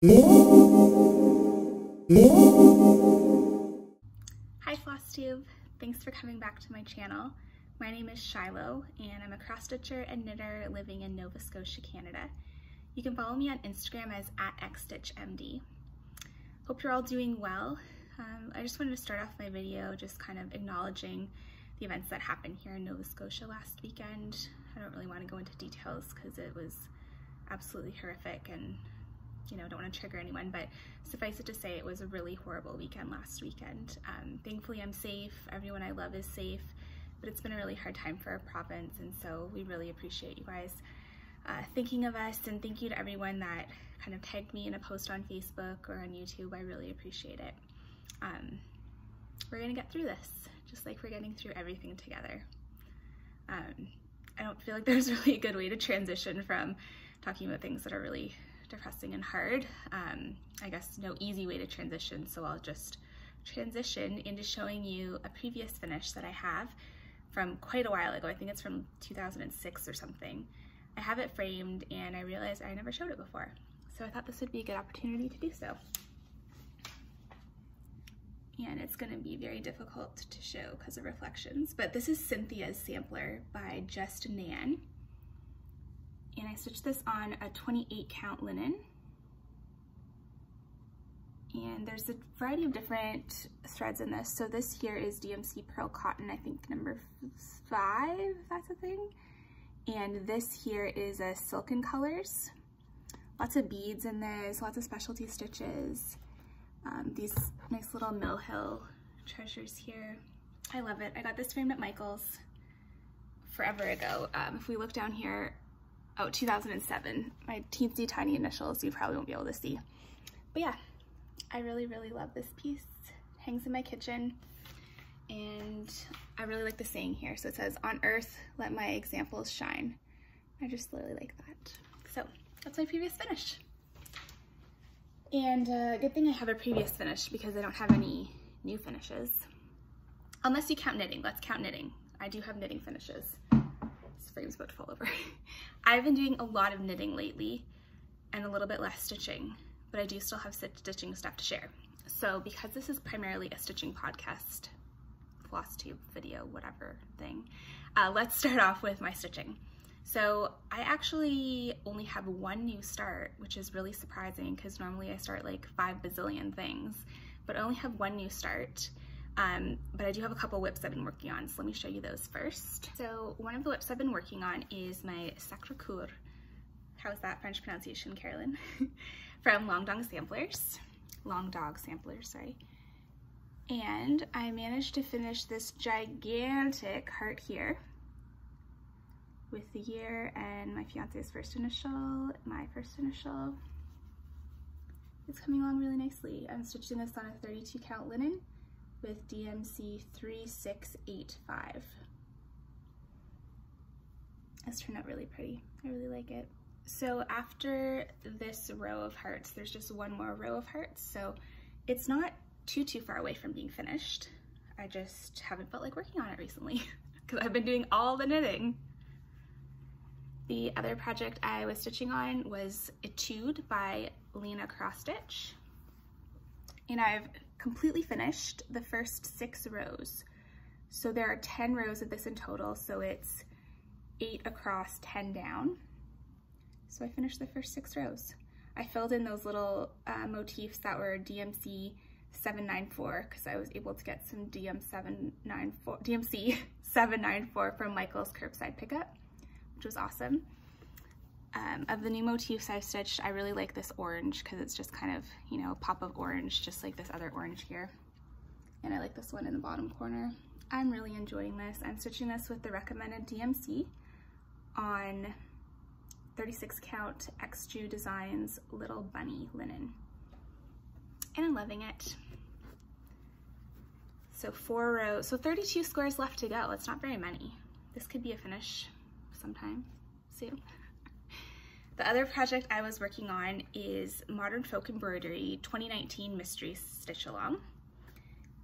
Hi Flosstube, thanks for coming back to my channel. My name is Shiloh and I'm a cross stitcher and knitter living in Nova Scotia, Canada. You can follow me on Instagram as @Xstitchmd. Hope you're all doing well. I just wanted to start off my video just kind of acknowledging the events that happened here in Nova Scotia last weekend. I don't really want to go into details because it was absolutely horrific and don't want to trigger anyone, but suffice it to say it was a really horrible weekend last weekend. Thankfully I'm safe, everyone I love is safe, but it's been a really hard time for our province, and so we really appreciate you guys thinking of us, and thank you to everyone that kind of tagged me in a post on Facebook or on YouTube. I really appreciate it. We're gonna get through this, just like we're getting through everything together. I don't feel like there's really a good way to transition from talking about things that are really depressing and hard. I guess no easy way to transition, so I'll just transition into showing you a previous finish that I have from quite a while ago. I think it's from 2006 or something. I have it framed and I realized I never showed it before, so I thought this would be a good opportunity to do so. And it's going to be very difficult to show because of reflections, but this is Cynthias Sampler by Just Nan. And I stitched this on a 28 count linen. And there's a variety of different threads in this. So this here is DMC Pearl Cotton, I think number 5, if that's a thing. And this here is a Silken Colors. Lots of beads in this, lots of specialty stitches. These nice little Mill Hill treasures here. I love it. I got this framed at Michael's forever ago. If we look down here, oh, 2007. My teensy tiny initials you probably won't be able to see. But yeah, I really, really love this piece. Hangs in my kitchen. And I really like the saying here. So it says, "On earth, let my examples shine." I just really like that. So that's my previous finish. And good thing I have a previous finish because I don't have any new finishes. Unless you count knitting. Let's count knitting. I do have knitting finishes. This frame's about to fall over. I've been doing a lot of knitting lately and a little bit less stitching, but I do still have stitching stuff to share. So because this is primarily a stitching podcast, Flosstube video, whatever thing, let's start off with my stitching. So I actually only have one new start, which is really surprising because normally I start like 5 bazillion things, but I only have one new start. But I do have a couple whips I've been working on, so let me show you those first. So one of the whips I've been working on is my Sacre Coeur. How's that French pronunciation, Carolyn? From Long Dog Samplers, sorry. And I managed to finish this gigantic heart here with the year and my fiance's first initial, my first initial. It's coming along really nicely. I'm stitching this on a 32 count linen with DMC 3685. It's turned out really pretty. I really like it. So after this row of hearts, there's just one more row of hearts. So it's not too far away from being finished. I just haven't felt like working on it recently because I've been doing all the knitting. The other project I was stitching on was a Tude by Lena Cross Stitch. And I've completely finished the first 6 rows. So there are 10 rows of this in total, so it's 8 across, 10 down. So I finished the first 6 rows. I filled in those little motifs that were DMC 794 because I was able to get some DMC 794 from Michael's curbside pickup, which was awesome. Of the new motifs I've stitched, I really like this orange because it's just kind of, a pop of orange, just like this other orange here. And I like this one in the bottom corner. I'm really enjoying this. I'm stitching this with the recommended DMC on 36 count Xstitchmd Designs Little Bunny linen. And I'm loving it. So 4 rows, so 32 squares left to go. It's not very many. This could be a finish sometime soon. The other project I was working on is Modern Folk Embroidery 2019 Mystery Stitch Along.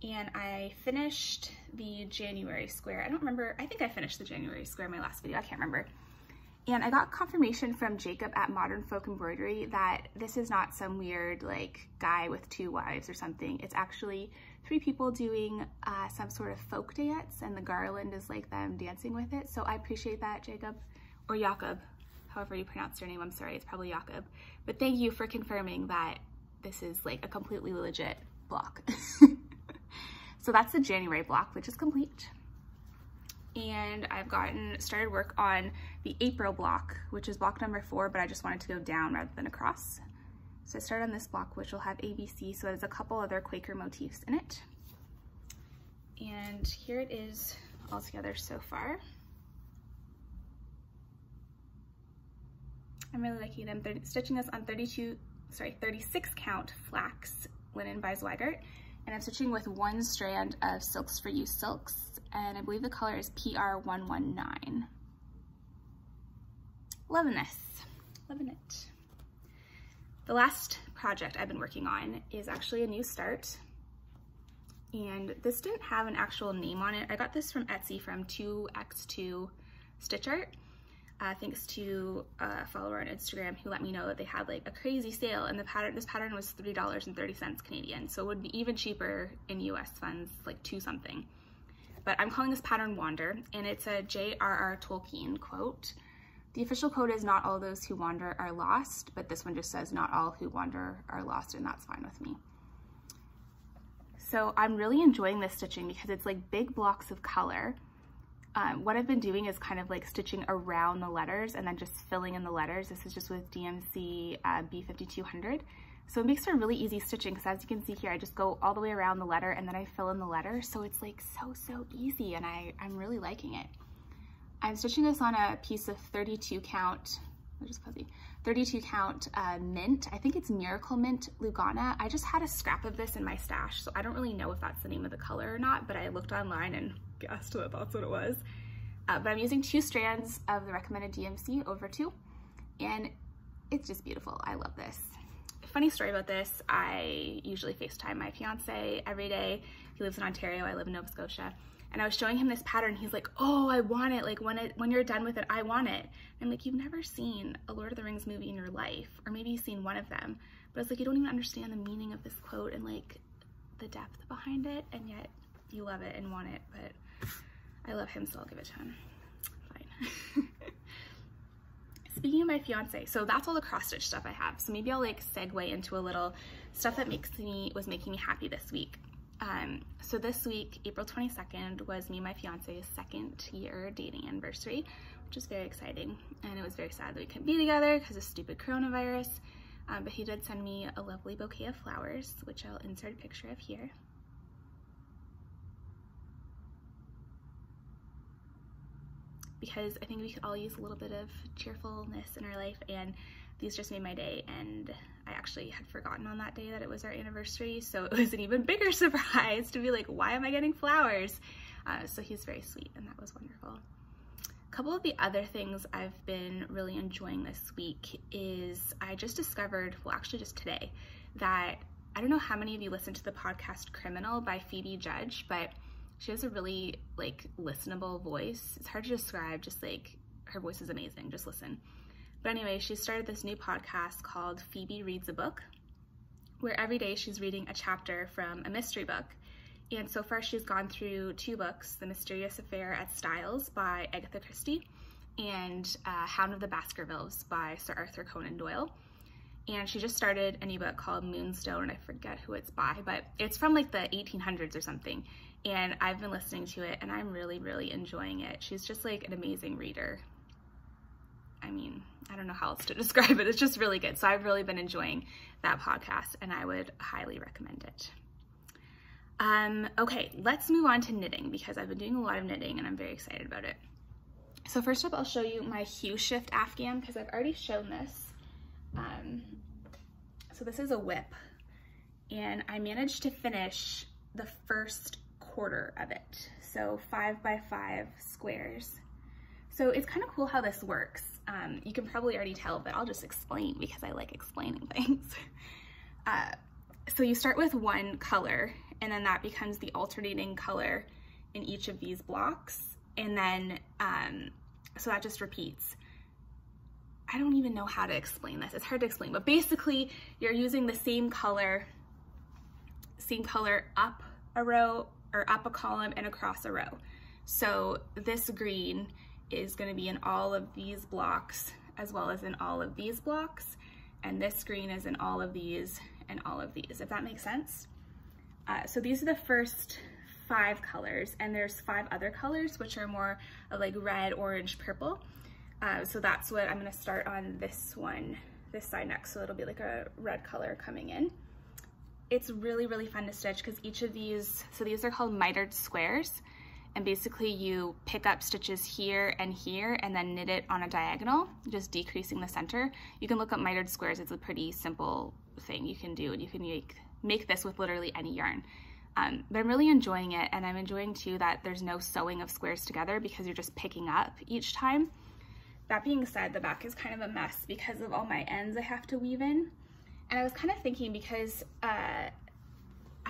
And I finished the January square. I don't remember, I think I finished the January square in my last video, I can't remember. And I got confirmation from Jacob at Modern Folk Embroidery that this is not some weird like guy with 2 wives or something. It's actually 3 people doing some sort of folk dance, and the garland is like them dancing with it. So I appreciate that, Jacob, or Jakob, however you pronounce your name. I'm sorry, it's probably Jakob. But thank you for confirming that this is like a completely legit block. So that's the January block, which is complete. And I've started work on the April block, which is block number 4, but I just wanted to go down rather than across. So I started on this block, which will have ABC, so there's a couple other Quaker motifs in it. And here it is all together so far. I'm really liking it. I'm stitching this on 36 count flax linen by Zweigart, and I'm stitching with 1 strand of Silks for You silks, and I believe the color is PR119. Loving this, loving it. The last project I've been working on is actually a new start, and this didn't have an actual name on it. I got this from Etsy from 2x2 Stitch Art, thanks to a follower on Instagram who let me know that they had like a crazy sale, and this pattern was $3.30 Canadian, so it would be even cheaper in US funds, like 2 something. But I'm calling this pattern Wander, and it's a J.R.R. Tolkien quote. The official quote is "Not all those who wander are lost," but this one just says "Not all who wander are lost," and that's fine with me. So I'm really enjoying this stitching because it's like big blocks of color. What I've been doing is kind of like stitching around the letters and then just filling in the letters. This is just with DMC B5200. So it makes for really easy stitching because, as you can see here, I just go all the way around the letter and then I fill in the letter. So it's like so easy, and I'm really liking it. I'm stitching this on a piece of 32 count, 32 count mint. I think it's Miracle Mint Lugana. I just had a scrap of this in my stash, so I don't really know if that's the name of the color or not, but I looked online and guessed that that's what it was. But I'm using 2 strands of the recommended DMC over 2, and it's just beautiful. I love this. Funny story about this, I usually FaceTime my fiance every day. He lives in Ontario, I live in Nova Scotia. And I was showing him this pattern. He's like, "Oh, I want it. Like when you're done with it, I want it." And I'm like, "You've never seen a Lord of the Rings movie in your life, or maybe you've seen one of them." But it's like, you don't even understand the meaning of this quote and like the depth behind it, and yet you love it and want it. But I love him, so I'll give it to him. Fine. Speaking of my fiance, so that's all the cross stitch stuff I have. So maybe I'll like segue into a little stuff that was making me happy this week. So this week, April 22nd, was me and my fiance's 2nd year dating anniversary, which is very exciting. And it was very sad that we couldn't be together because of stupid coronavirus. But he did send me a lovely bouquet of flowers, which I'll insert a picture of here. Because I think we could all use a little bit of cheerfulness in our life, and these just made my day, and I actually had forgotten on that day that it was our anniversary, so it was an even bigger surprise to be like, why am I getting flowers? So he's very sweet, and that was wonderful. A couple of the other things I've been really enjoying this week is I just discovered, well actually just today, that I don't know how many of you listen to the podcast Criminal by Phoebe Judge, but she has a really like listenable voice. It's hard to describe, just like her voice is amazing, just listen. But anyway, she started this new podcast called Phoebe Reads a Book, where every day she's reading a chapter from a mystery book. And so far she's gone through 2 books, The Mysterious Affair at Styles by Agatha Christie and Hound of the Baskervilles by Sir Arthur Conan Doyle. And she just started a new book called Moonstone, and I forget who it's by, but it's from like the 1800s or something. And I've been listening to it, and I'm really enjoying it. She's just like an amazing reader. I mean, I don't know how else to describe it. It's just really good. So I've really been enjoying that podcast, and I would highly recommend it. Okay, let's move on to knitting, because I've been doing a lot of knitting and I'm very excited about it. So first up, I'll show you my Hue Shift Afghan, because I've already shown this. So this is a whip, and I managed to finish the first quarter of it. So 5 by 5 squares. So it's kind of cool how this works. You can probably already tell, but I'll just explain because I like explaining things. So you start with one color, and then that becomes the alternating color in each of these blocks. And then, so that just repeats. I don't even know how to explain this. It's hard to explain, but basically you're using the same color up a row or up a column and across a row. So this green is going to be in all of these blocks as well as in all of these blocks, and this green is in all of these and all of these, if that makes sense. So these are the first 5 colors, and there's 5 other colors which are more of like red, orange, purple. So that's what I'm going to start on this one, this side next, so it'll be like a red color coming in. It's really, really fun to stitch because each of these, so these are called mitered squares, and basically you pick up stitches here and then knit it on a diagonal, just decreasing the center. You can look up mitered squares. It's a pretty simple thing you can do, and you can make this with literally any yarn. But I'm really enjoying it, and I'm enjoying too that there's no sewing of squares together because you're just picking up each time. That being said, the back is kind of a mess because of all my ends I have to weave in. And I was kind of thinking, because I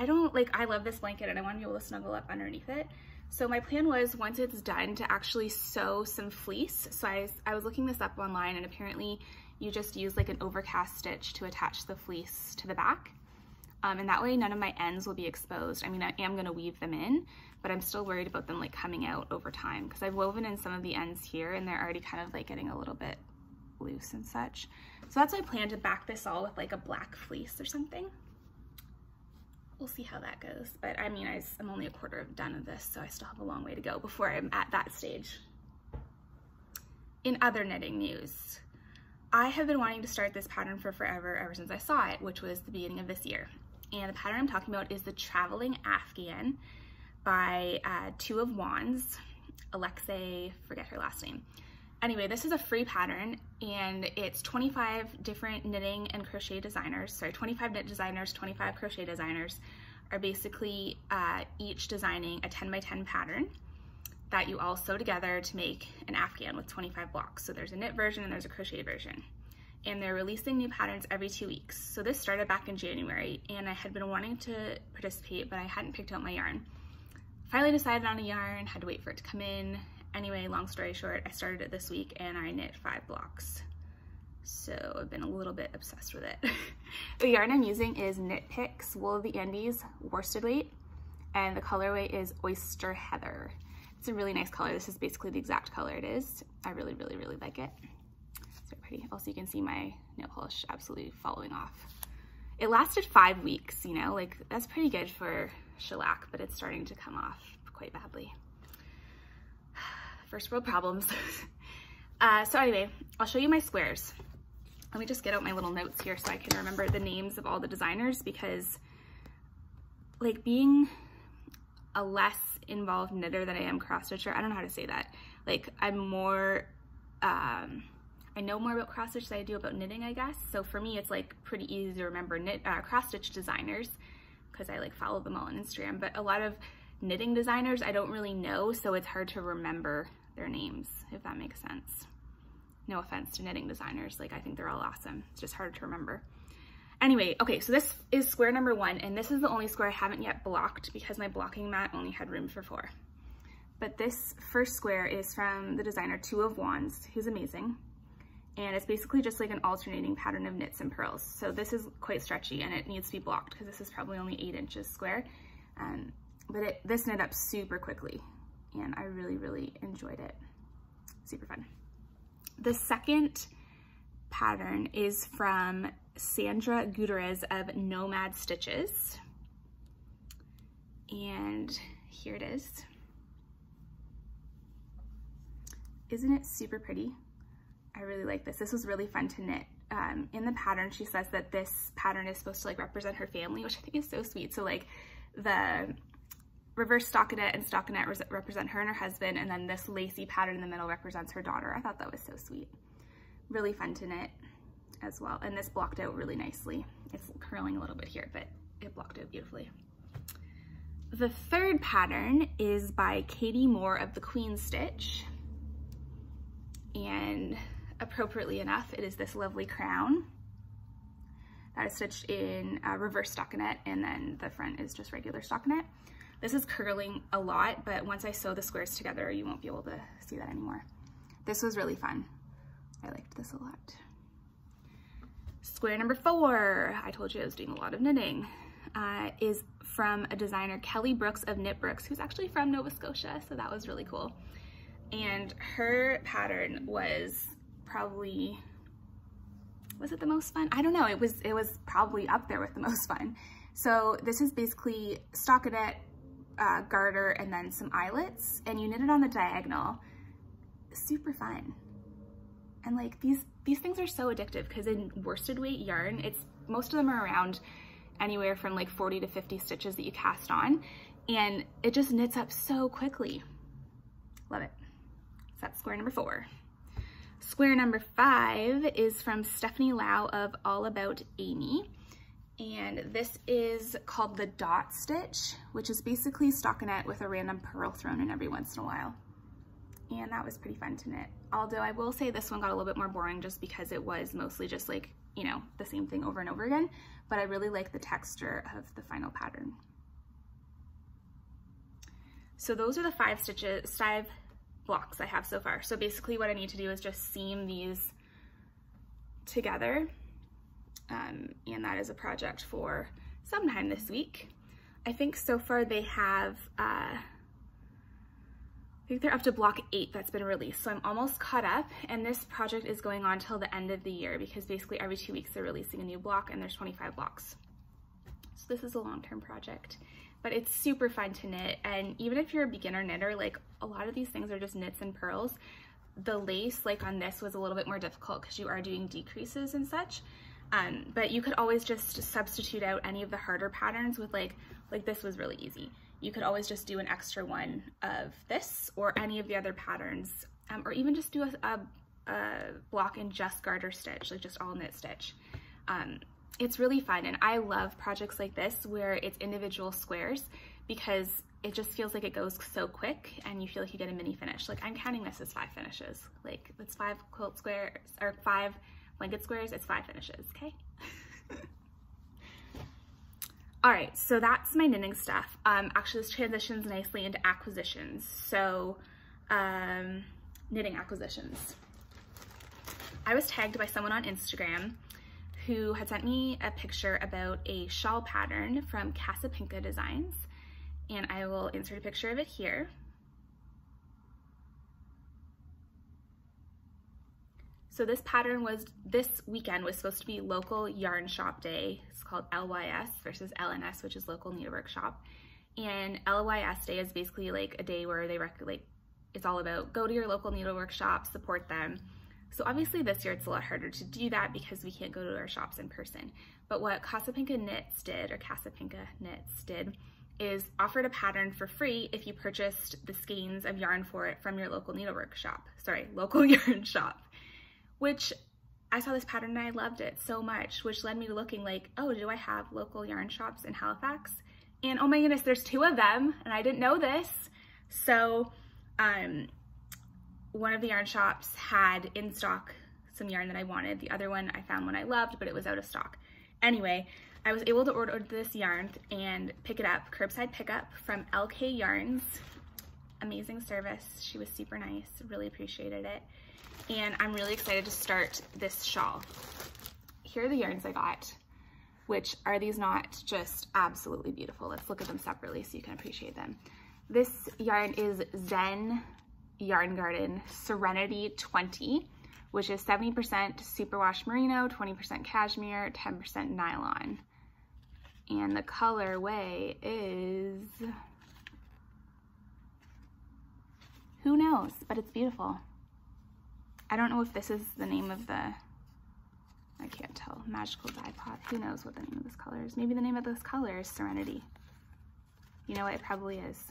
love this blanket and I want to be able to snuggle up underneath it. So my plan was, once it's done, to actually sew some fleece. So I was looking this up online, and apparently you just use like an overcast stitch to attach the fleece to the back. And that way none of my ends will be exposed. I mean, I am going to weave them in, but I'm still worried about them like coming out over time, because I've woven in some of the ends here and they're already kind of like getting a little bit loose and such. So that's my plan, to back this all with like a black fleece or something. We'll see how that goes. But I mean, I'm only a quarter done of this, so I still have a long way to go before I'm at that stage. In other knitting news, I have been wanting to start this pattern for forever, ever since I saw it, which was the beginning of this year. And the pattern I'm talking about is the Traveling Afghan by Two of Wands, Alexei, forget her last name. Anyway, this is a free pattern, and it's 25 different knitting and crochet designers, sorry, 25 knit designers, 25 crochet designers are basically each designing a 10 by 10 pattern that you all sew together to make an Afghan with 25 blocks. So there's a knit version and there's a crochet version. And they're releasing new patterns every 2 weeks. So this started back in January, and I had been wanting to participate, but I hadn't picked out my yarn. Finally decided on a yarn, had to wait for it to come in. Anyway, long story short, I started it this week and I knit 5 blocks. So I've been a little bit obsessed with it. The yarn I'm using is Knit Picks Wool of the Andes worsted weight, and the colorway is Oyster Heather. It's a really nice color. This is basically the exact color it is. I really, really, really like it. It's very pretty. Also, you can see my nail polish absolutely falling off. It lasted 5 weeks, you know, like that's pretty good for shellac, but it's starting to come off quite badly. First world problems. So anyway, I'll show you my squares. Let me just get out my little notes here so I can remember the names of all the designers, because like being a less involved knitter than I am cross stitcher, I don't know how to say that. Like I'm more, I know more about cross stitch than I do about knitting, I guess. So for me, it's like pretty easy to remember cross stitch designers because I like follow them all on Instagram, but a lot of knitting designers I don't really know, so it's hard to remember their names, if that makes sense. No offense to knitting designers, like I think they're all awesome. It's just hard to remember. Anyway, okay, so this is square number 1, and this is the only square I haven't yet blocked because my blocking mat only had room for 4. But this first square is from the designer Two of Wands, who's amazing. And it's basically just like an alternating pattern of knits and purls. So this is quite stretchy and it needs to be blocked because this is probably only 8 inches square. But this knit up super quickly and I really, really enjoyed it. Super fun. The second pattern is from Sandra Gutierrez of Nomad Stitches. And here it is. Isn't it super pretty? I really like this. This was really fun to knit. In the pattern, she says that this pattern is supposed to like represent her family, which I think is so sweet. So like the reverse stockinette and stockinette represent her and her husband, and then this lacy pattern in the middle represents her daughter. I thought that was so sweet. Really fun to knit as well. And this blocked out really nicely. It's curling a little bit here, but it blocked out beautifully. The third pattern is by Katie Moore of the Queen Stitch. And appropriately enough, it is this lovely crown that is stitched in reverse stockinette, and then the front is just regular stockinette. This is curling a lot, but once I sew the squares together, you won't be able to see that anymore. This was really fun. I liked this a lot. Square number 4, I told you I was doing a lot of knitting, is from a designer, Kelly Brooks of Knit Brooks, who's actually from Nova Scotia, so that was really cool. And her pattern was probably, was it the most fun? I don't know, it was probably up there with the most fun. So this is basically stockinette, garter, and then some eyelets, and you knit it on the diagonal. Super fun. And like these things are so addictive because in worsted weight yarn, most of them are around anywhere from like 40 to 50 stitches that you cast on, and it just knits up so quickly. Love it. So that's square number 4. Square number 5 is from Stephanie Lau of All About Amy. And this is called the dot stitch, which is basically stockinette with a random purl thrown in every once in a while. And that was pretty fun to knit. Although I will say this one got a little bit more boring just because it was mostly just like, you know, the same thing over and over again, but I really like the texture of the final pattern. So those are the 5 blocks I have so far. So basically what I need to do is just seam these together. And that is a project for sometime this week. I think so far they have, I think they're up to block 8 that's been released. So I'm almost caught up, and this project is going on till the end of the year because basically every 2 weeks they're releasing a new block, and there's 25 blocks. So this is a long-term project, but it's super fun to knit. And even if you're a beginner knitter, like a lot of these things are just knits and purls. The lace, like on this, was a little bit more difficult because you are doing decreases and such. But you could always just substitute out any of the harder patterns with like this was really easy. You could always just do an extra one of this or any of the other patterns, or even just do a block in just garter stitch, like just all knit stitch. It's really fun, and I love projects like this where it's individual squares because it just feels like it goes so quick and you feel like you get a mini finish. Like I'm counting this as 5 finishes. Like it's 5 quilt squares or 5 blanket squares, it's 5 finishes, okay? All right, so that's my knitting stuff. Actually, this transitions nicely into acquisitions. So, knitting acquisitions. I was tagged by someone on Instagram who had sent me a picture about a shawl pattern from Casapinka Designs, and I will insert a picture of it here. So this pattern this weekend was supposed to be local yarn shop day. It's called LYS versus LNS, which is local needlework shop. And LYS day is basically like a day where they it's all about go to your local needlework shop, support them. So obviously this year it's a lot harder to do that because we can't go to our shops in person. But what Casapinka Knits did is offered a pattern for free if you purchased the skeins of yarn for it from your local needlework shop. Sorry, local yarn shop. Which I saw this pattern and I loved it so much, which led me to looking like, oh, do I have local yarn shops in Halifax? And oh my goodness, there's 2 of them, and I didn't know this. So one of the yarn shops had in stock some yarn that I wanted. The other one I found one I loved, but it was out of stock. Anyway, I was able to order this yarn and pick it up, curbside pickup from LK Yarns. Amazing service. She was super nice, really appreciated it. And I'm really excited to start this shawl. Here are the yarns I got, which are these not just absolutely beautiful? Let's look at them separately so you can appreciate them. This yarn is Zen Yarn Garden Serenity 20, which is 70% superwash merino, 20% cashmere, 10% nylon. And the colorway is, who knows, but it's beautiful. I don't know if this is the name of the, I can't tell, magical dye pot. Who knows what the name of this color is? Maybe the name of this color is Serenity. You know what, it probably is.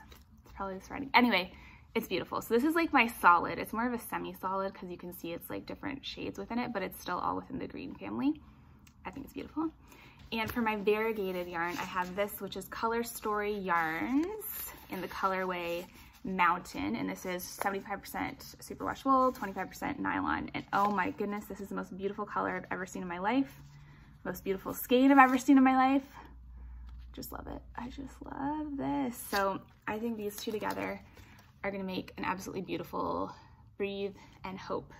It's probably the Serenity. Anyway, it's beautiful. So this is like my solid. It's more of a semi-solid because you can see it's like different shades within it, but it's still all within the green family. I think it's beautiful. And for my variegated yarn, I have this, which is Color Story Yarns in the colorway Mountain, and this is 75% superwash wool, 25% nylon, and oh my goodness, this is the most beautiful color I've ever seen in my life. Most beautiful skein I've ever seen in my life. Just love it. I just love this. So I think these 2 together are gonna make an absolutely beautiful Breathe and Hope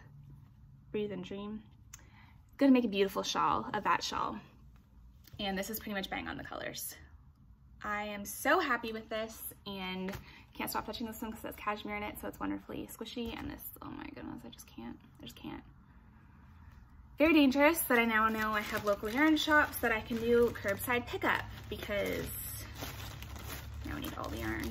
Breathe and Dream. Gonna make a beautiful shawl of that shawl. And this is pretty much bang on the colors. I am so happy with this and can't stop touching this one because it has cashmere in it, so it's wonderfully squishy. And this, oh my goodness, I just can't. Very dangerous that I now know I have local yarn shops that I can do curbside pickup because now we need all the yarn.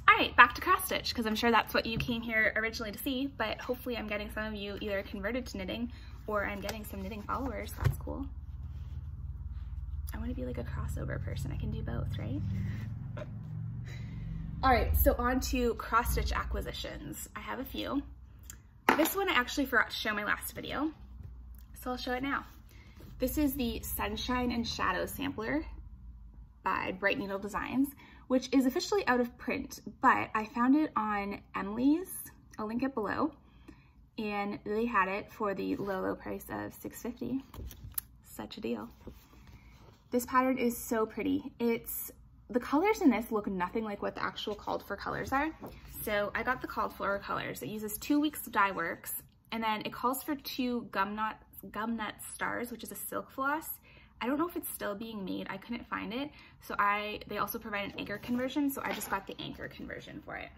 All right, back to cross stitch because I'm sure that's what you came here originally to see, but hopefully I'm getting some of you either converted to knitting or I'm getting some knitting followers. That's cool. I want to be like a crossover person. I can do both, right? All right, so on to cross stitch acquisitions. I have a few. This one I actually forgot to show in my last video, so I'll show it now. This is the Sunshine and Shadow Sampler by Brightneedle Designs, which is officially out of print, but I found it on Emily's, I'll link it below, and they had it for the low price of $6.50. Such a deal. This pattern is so pretty. The colors in this look nothing like what the actual called for colors are. So I got the called for colors. It uses 2 weeks of dye works, and then it calls for 2 gumnut stars, which is a silk floss. I don't know if it's still being made. I couldn't find it. So they also provide an anchor conversion, so I just got the anchor conversion for it.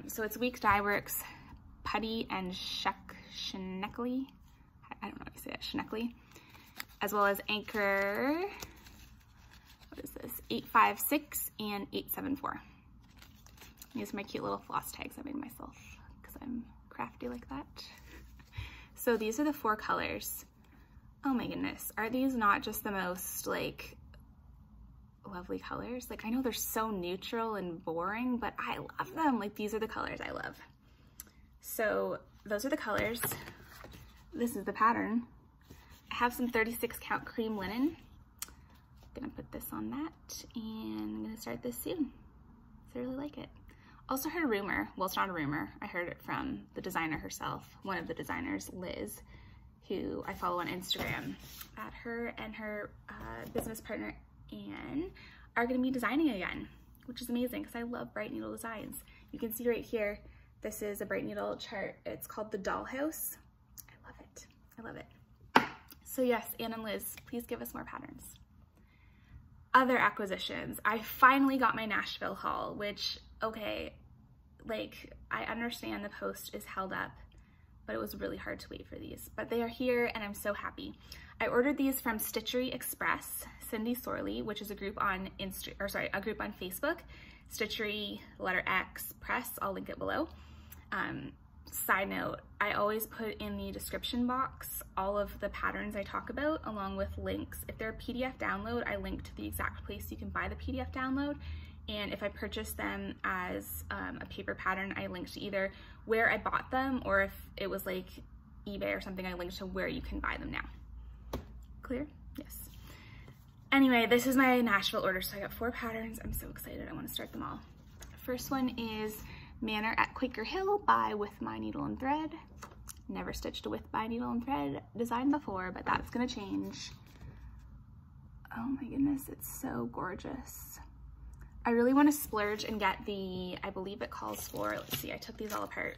So it's weeks dye works, putty and Schneckly. I don't know how you say that, Schneckly. As well as anchor, what is this, 856 and 874. These are my cute little floss tags I made myself because I'm crafty like that. So these are the 4 colors. Oh my goodness, are these not just the most like lovely colors? Like I know they're so neutral and boring, but I love them. Like these are the colors I love. So those are the colors. This is the pattern. I have some 36 count cream linen. I'm gonna put this on that and I'm gonna start this soon. So I really like it. Also heard a rumor, well it's not a rumor, I heard it from the designer herself, one of the designers, Liz, who I follow on Instagram. Her and her business partner, Anne, are gonna be designing again, which is amazing because I love Brightneedle designs. You can see right here, this is a Brightneedle chart. It's called the Dollhouse. I love it, I love it. So yes, Anne and Liz, please give us more patterns. Other acquisitions. I finally got my Nashville haul, which, okay, like I understand the post is held up, but it was really hard to wait for these. But they are here and I'm so happy. I ordered these from Stitchery Express, Cindy Sorley, which is a group on a group on Facebook, Stitchery letter X Press, I'll link it below. Side note, I always put in the description box all of the patterns I talk about along with links. If they're a PDF download, I link to the exact place you can buy the PDF download. And if I purchase them as a paper pattern, I link to either where I bought them or if it was like eBay or something, I link to where you can buy them now. Clear? Yes. Anyway, this is my Nashville order. So I got 4 patterns. I'm so excited. I want to start them all. First one is Manor at Quaker Hill by With My Needle and Thread. Never stitched a With My Needle and Thread design before, but that's gonna change. Oh my goodness, it's so gorgeous. I really want to splurge and get the, I believe it calls for, let's see, I took these all apart.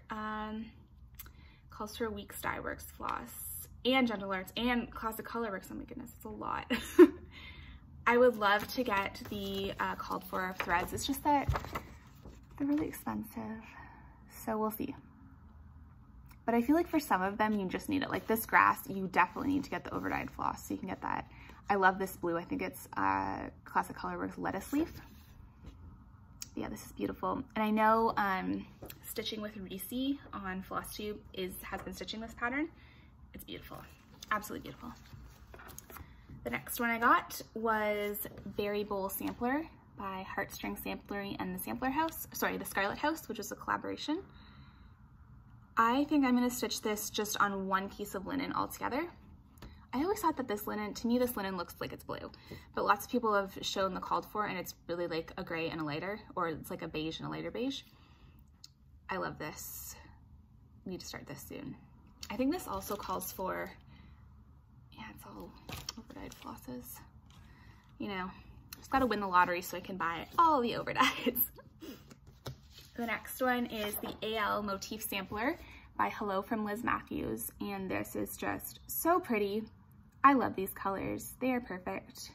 Calls for Weeks Dye Works floss and Gentle Arts and Classic Colorworks. Oh my goodness, it's a lot. I would love to get the called for threads. It's just that they're really expensive, so we'll see. But I feel like for some of them, you just need it. Like this grass, you definitely need to get the overdyed floss, so you can get that. I love this blue. I think it's Classic Colorworks Lettuce Leaf. Yeah, this is beautiful. And I know Stitching with Reecie on Flosstube has been stitching this pattern. It's beautiful, absolutely beautiful. The next one I got was Berry Bowl Sampler by Heartstring Samplery and the Sampler House, sorry, the Scarlet House, which is a collaboration. I think I'm gonna stitch this just on 1 piece of linen altogether. I always thought that this linen, to me this linen looks like it's blue, but lots of people have shown the called for and it's really like a gray and a lighter, or it's like a beige and a lighter beige. I love this. Need to start this soon. I think this also calls for, yeah, it's all overdyed flosses. You know, just gotta win the lottery so I can buy all the overdyes. The next one is the AL Motif Sampler by Hello from Liz Matthews, and this is just so pretty. I love these colors. They are perfect.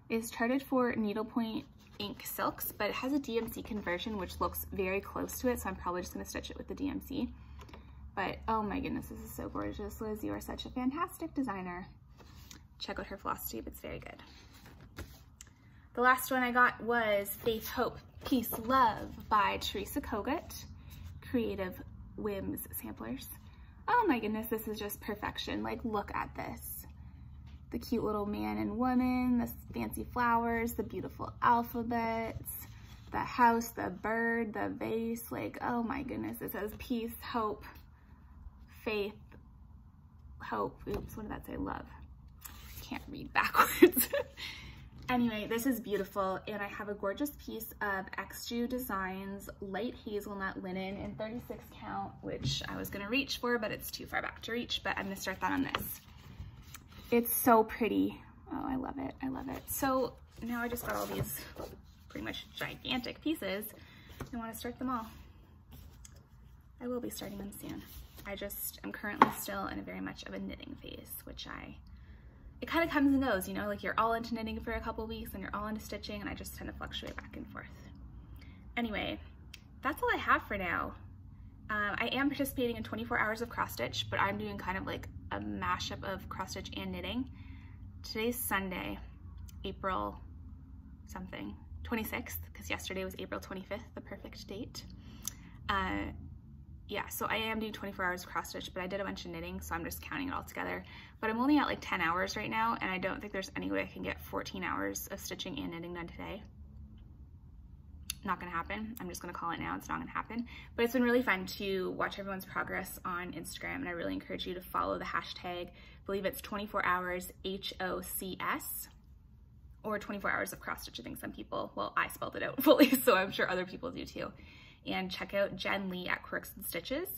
It's charted for needlepoint ink silks, but it has a DMC conversion, which looks very close to it, so I'm probably just gonna stitch it with the DMC. But oh my goodness, this is so gorgeous. Liz, you are such a fantastic designer. Check out her Flosstube, it's very good. The last one I got was Faith, Hope, Peace, Love by Teresa Kogut, Creative Whims Samplers. Oh my goodness, this is just perfection. Like, look at this. The cute little man and woman, the fancy flowers, the beautiful alphabets, the house, the bird, the vase. Like, oh my goodness, it says peace, hope, faith, hope. Oops, what did that say? Love. Can't read backwards. Anyway, this is beautiful, and I have a gorgeous piece of Xstitchmd Designs light hazelnut linen in 36 count, which I was gonna reach for, but it's too far back to reach, but I'm gonna start that on this. It's so pretty. Oh, I love it, I love it. So now I just got all these pretty much gigantic pieces. I wanna start them all. I will be starting them soon. I'm currently still in a very much of a knitting phase, which it kind of comes and goes, you know, like you're all into knitting for a couple weeks and you're all into stitching, and I just tend to fluctuate back and forth. Anyway, that's all I have for now. I am participating in 24 hours of cross stitch, but I'm doing kind of like a mashup of cross stitch and knitting. Today's Sunday, April something, 26th, because yesterday was April 25th, the perfect date. Yeah, so I am doing 24 hours cross stitch, but I did a bunch of knitting, so I'm just counting it all together. But I'm only at like 10 hours right now, and I don't think there's any way I can get 14 hours of stitching and knitting done today. Not gonna happen. I'm just gonna call it now. It's not gonna happen. But it's been really fun to watch everyone's progress on Instagram, and I really encourage you to follow the hashtag. I believe it's 24 hours HOCS, or 24 hours of cross stitch. I think some people, well, I spelled it out fully, so I'm sure other people do too. And check out Jen Lee at Quirks and Stitches.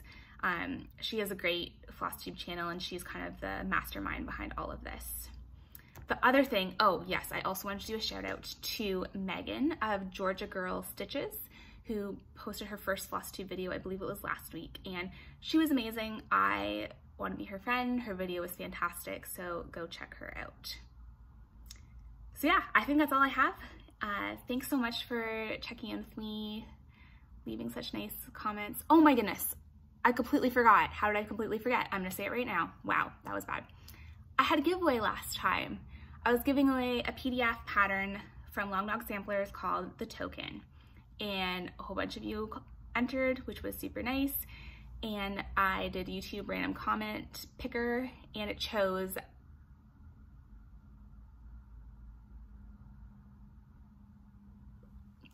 She has a great Flosstube channel, and she's kind of the mastermind behind all of this. The other thing, oh yes, I also wanted to do a shout out to Megan of Georgia Girl Stitches, who posted her first Flosstube video, I believe it was last week, and she was amazing. I want to be her friend. Her video was fantastic, so go check her out. So yeah, I think that's all I have. Thanks so much for checking in with me, leaving such nice comments. Oh my goodness, I completely forgot. How did I completely forget? I'm gonna say it right now. Wow, that was bad. I had a giveaway last time. I was giving away a PDF pattern from Long Dog Samplers called The Token, and a whole bunch of you entered, which was super nice. And I did YouTube random comment picker, and it chose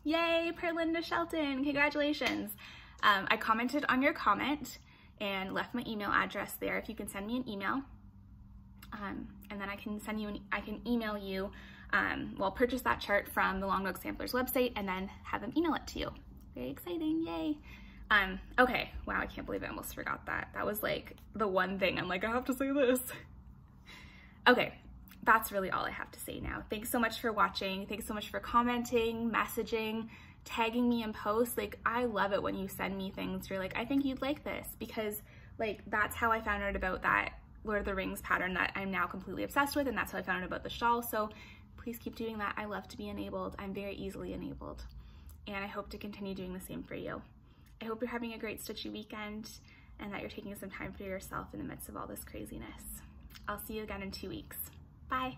yay, Perlinda Shelton, congratulations. I commented on your comment and left my email address there if you can send me an email. And then I can email you, well, purchase that chart from the Long Dog Samplers website and then have them email it to you. Very exciting, yay. Okay, wow, I can't believe I almost forgot that. That was like the one thing I'm like, I have to say this. Okay. That's really all I have to say now. Thanks so much for watching. Thanks so much for commenting, messaging, tagging me in posts. Like, I love it when you send me things. You're like, I think you'd like this, because like, that's how I found out about that Lord of the Rings pattern that I'm now completely obsessed with, and that's how I found out about the shawl. So please keep doing that. I love to be enabled. I'm very easily enabled, and I hope to continue doing the same for you. I hope you're having a great stitchy weekend and that you're taking some time for yourself in the midst of all this craziness. I'll see you again in 2 weeks. Bye.